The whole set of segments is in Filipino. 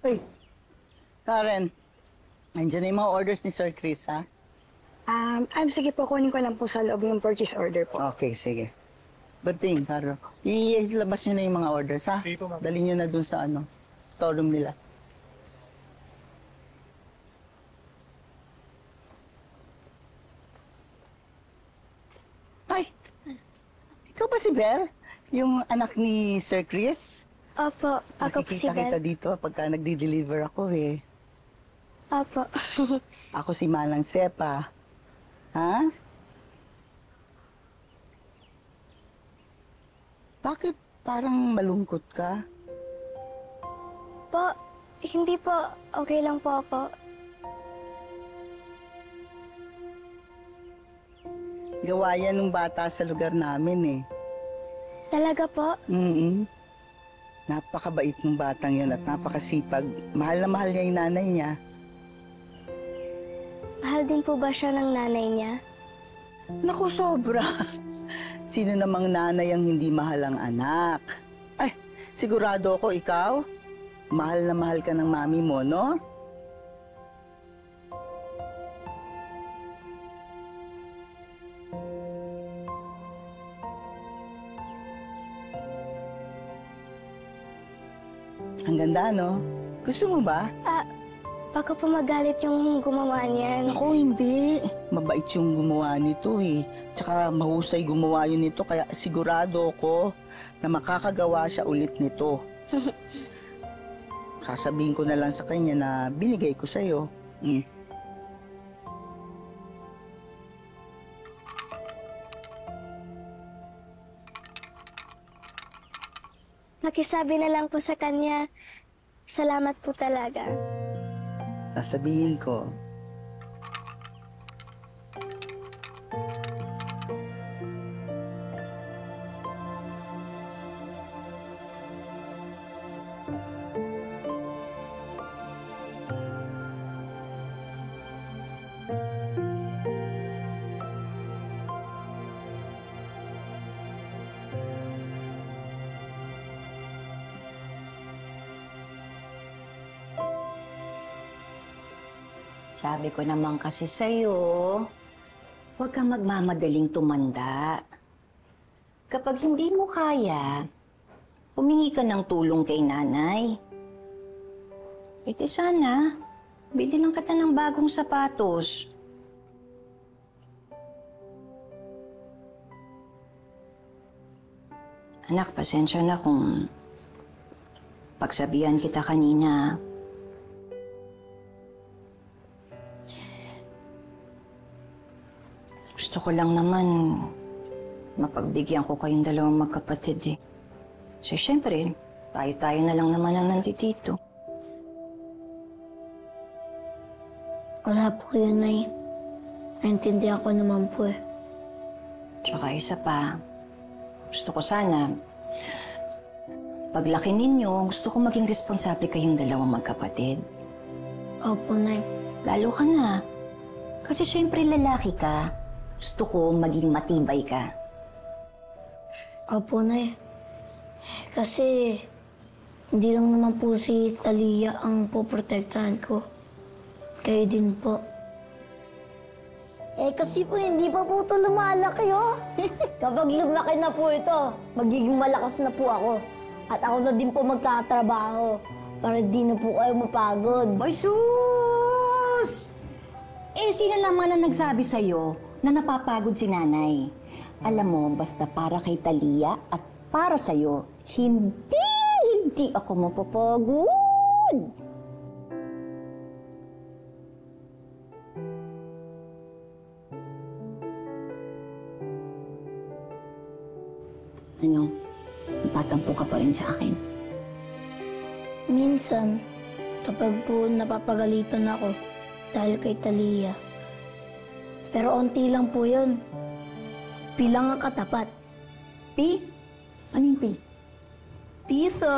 Uy, Karen, nandiyan na yung mga orders ni Sir Chris, ha? Sige po, kunin ko lang po sa loob yung purchase order po. Okay, sige. Berting, Carlo, ilabas nyo na yung mga orders, ha? Sige po, ma'am. Dali nyo na dun sa, storeroom nila. Ay, ikaw ba si Belle? Yung anak ni Sir Chris? Opo, ako po si Nakikita kita Belle. dito pagka nagdi-deliver ako, eh. Opo. Ako si Manang Sepa. Ha? Bakit parang malungkot ka? Po, hindi po. Okay lang po ako. Gawa yan ng bata sa lugar namin, eh. Talaga po? Napakabait ng batang yun at napakasipag. Mahal na mahal niya yung nanay niya. Mahal din po ba siya ng nanay niya? Naku, sobra. Sino namang nanay ang hindi mahal ang anak? Ay, sigurado ako ikaw. Mahal na mahal ka ng mami mo, no? Ang ganda, no? Gusto mo ba? Baka po magalit yung gumawa niyan. Ako, hindi. Mabait yung gumawa nito, eh. Tsaka mahusay gumawa yun nito, kaya sigurado ako na makakagawa siya ulit nito. Sasabihin ko na lang sa kanya na binigay ko sa'yo. Nakisabi na lang po sa kanya, salamat po talaga. Sasabihin ko. Sabi ko naman kasi sa'yo, huwag kang magmamadaling tumanda. Kapag hindi mo kaya, humingi ka ng tulong kay nanay. Pwede sana, bili lang kita ng bagong sapatos. Anak, pasensya na kung pagsabihan kita kanina. Gusto ko lang naman mapagbigyan ko kayong dalawang magkapatid, eh. So, syempre, tayo-tayo na lang naman ang nandito. Wala po yun, Nay. Naintindihan ko naman po eh. Tsaka isa pa, gusto ko sana, paglaki ninyo, gusto ko maging responsable kayong dalawang magkapatid. Opo, Nay. Lalo ka na. Kasi syempre lalaki ka. Gusto ko maging matibay ka. Opo, Nay. Kasi, hindi lang naman po si Talia ang poprotektahan ko. Kayo din po. Kasi po hindi pa po ito lumalaki, oh. Kapag lumaki na po ito, magiging malakas na po ako. At ako na din po magtatrabaho para di na po kayo mapagod. Boy, sus! Sino naman ang nagsabi sa'yo na napapagod si nanay? Alam mo, basta para kay Talia at para sa'yo, hindi ako mapapagod. Ano? Tatampo ka pa rin sa akin? Minsan, kapag po napapagalitan ako dahil kay Talia. Pero onti lang po yun. Bilang ang katapat. Pi? Ano yung pi? Piso!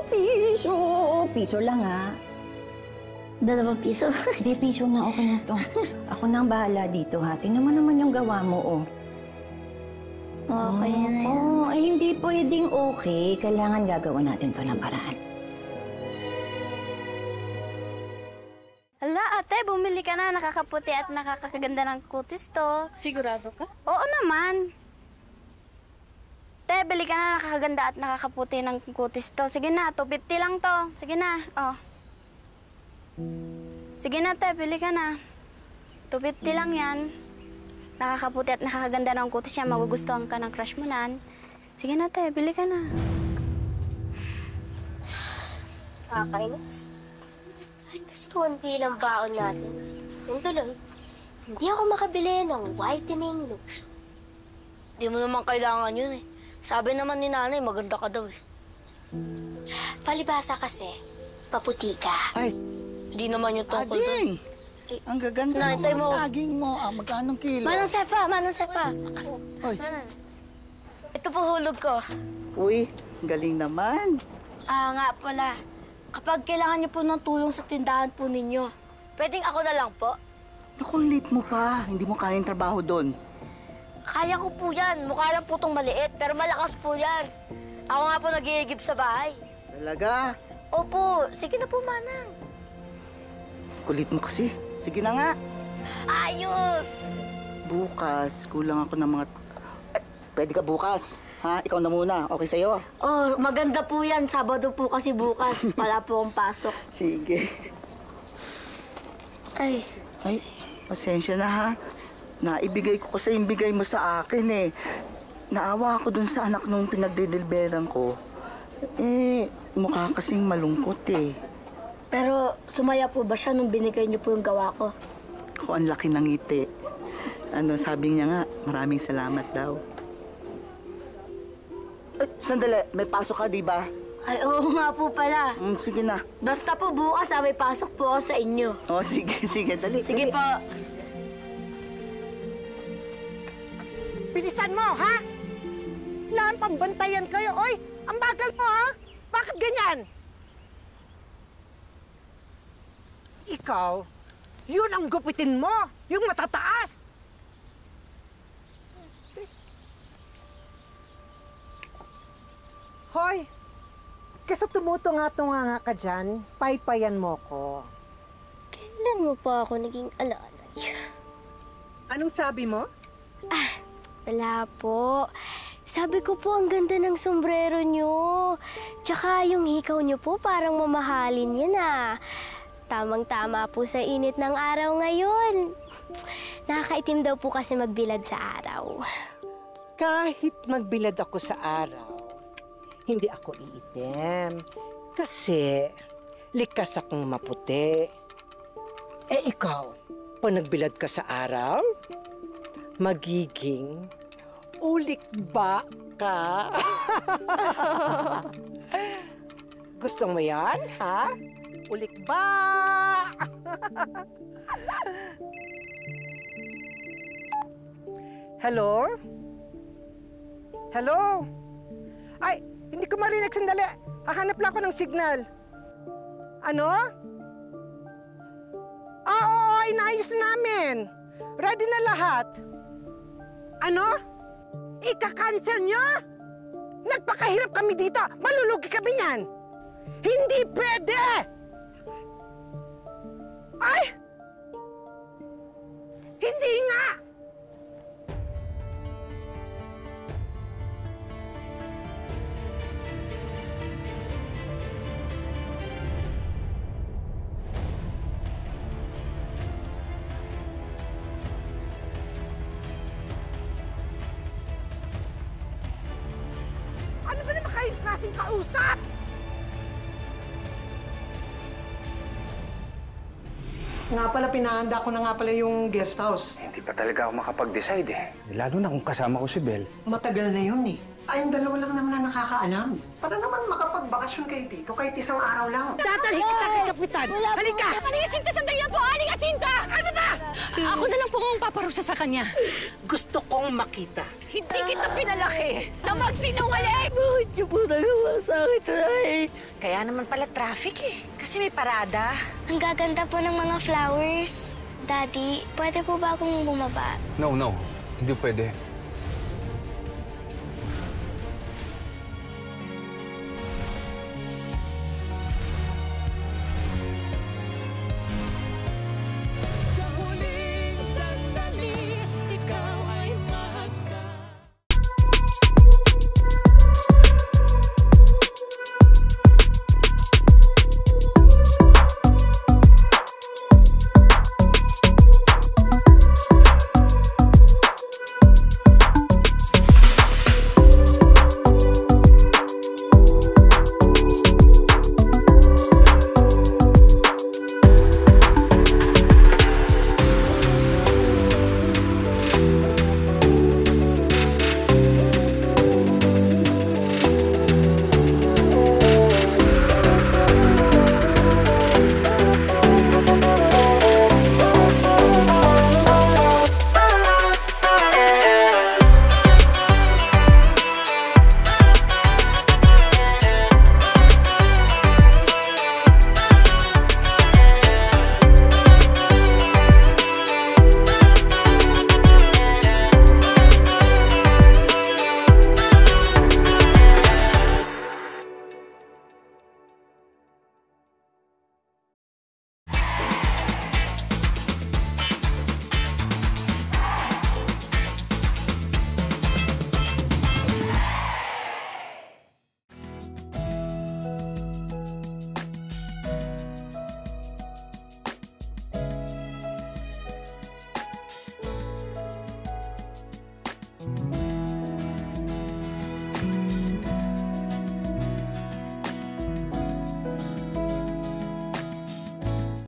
Piso! Piso lang, ha? 2 piso. Hindi, piso na. Okay na to. Ako na ang bahala dito, ha? Tingnan mo naman yung gawa mo, oh. Okay na yan. Oo, ay hindi pwedeng okay. Kailangan gagawa natin to ng paraan. Ala, ate, bumili ka na. Nakakaputi at nakakaganda ng kutis to. Sigurado ka? Oo naman. Te, bili ka na. Nakakaganda at nakakaputi ng kutis to. Sige na, 250 lang to. Sige na, oh. Sige na, te, bili ka na. 250 lang yan. Nakakaputi at nakakaganda ng kutis niya. Magugustuhan ka ng crush mo nan. Sige na, te, bili ka na. Kakainis. Gusto konti lang baon natin. Yung tuloy, hindi ako makabili ng whitening looks. Di mo naman kailangan yun eh. Sabi naman ni nanay, maganda ka daw eh. Palibasa kasi, paputi ka. Ay, Hindi naman yung tungkol doon. Ading! Ang gaganda ng Naitay mga mo. saging mo. Magkanong kilo? Manang Sefa! Oy. Ito po hulog ko. Uy, galing naman. Nga pala. Kapag kailangan niyo po ng tulong sa tindahan po ninyo, pwedeng ako na lang po? Naku, ang late mo pa. Hindi mo kayang trabaho doon. Kaya ko po yan. Mukha lang po itong maliit, pero malakas po yan. Ako nga po nag-iigib sa bahay. Talaga? Opo, sige na po, manang. Kulit mo kasi. Sige na nga. Ayos! Bukas, kulang ako ng mga... pwede ka bukas. Ha? Ikaw na muna. Okay sa'yo? Oh, maganda po yan. Sabado po kasi bukas. Wala po akong pasok. Sige. Ay, Ay, pasensya na ha. Naibigay ko kasi yung bigay mo sa akin eh. Naawa ako dun sa anak nung pinagdidilberan ko. Mukha kasing malungkot eh. pero sumaya po ba siya nung binigay niyo po yung gawa ko? Ako ang laki ng ngiti. Sabi niya nga, maraming salamat daw. Sandali, may pasok ka, di ba? Ay, oo nga po pala. Sige na. Basta po bukas may pasok po ako sa inyo. Oh, sige, dali. Sige dali. po. Bilisan mo, ha? Kailangan pambantayan kayo. Oy, ang bagal mo, ha? Bakit ganyan? Ikaw, yun ang gupitin mo. Yung matataas. Hoy, kasi tumutunga-tunga ka dyan, paypayan mo ko. Kailan mo pa ako naging alalay? Anong sabi mo? Wala po. Sabi ko po, ang ganda ng sombrero nyo. Tsaka yung hikaw nyo po, parang mamahalin yan ah. Tamang-tama po sa init ng araw ngayon. Nakakaitim daw po kasi magbilad sa araw. Kahit magbilad ako sa araw, hindi ako iitim. Kasi likas akong maputi. Ikaw, pag nagbilad ka sa araw, magiging ulikba ka. Gusto mo yan, ha? Ulikba! Hello? Hello? Ay, hindi ko marinig, sandali. Hahanap lang ako ng signal. Ano? Oo, inaayos namin. Ready na lahat. Ano? Ika-cancel nyo? Nagpakahirap kami dito. Malulugi kami niyan. Hindi pwede! Ay! Hindi nga! Ano ba naman kayong klaseng kausap? Nga pala, pinahanda ko na nga pala yung guest house. Hindi pa talaga ako makapag-decide eh. Lalo na kung kasama ko si Bel. Matagal na yun eh. Ay, yung dalawa lang naman na nakakaalam. Para naman makapagbakasyon kayo dito kahit isang araw lang. Dadalhin kita kay Kapitan! Halika! Aling Asinta, sandali lang po! Aling Asinta! Ano ba? Ako na lang po ang paparusa sa kanya. Gusto kong makita. Hindi kita pinalaki na magsinungaling! Bakit niyo po nagawa sa akin ito eh? Kaya naman pala traffic eh. Kasi may parada. Ang gaganda po ng mga flowers. Daddy, pwede po ba akong bumaba? No. Hindi pwede.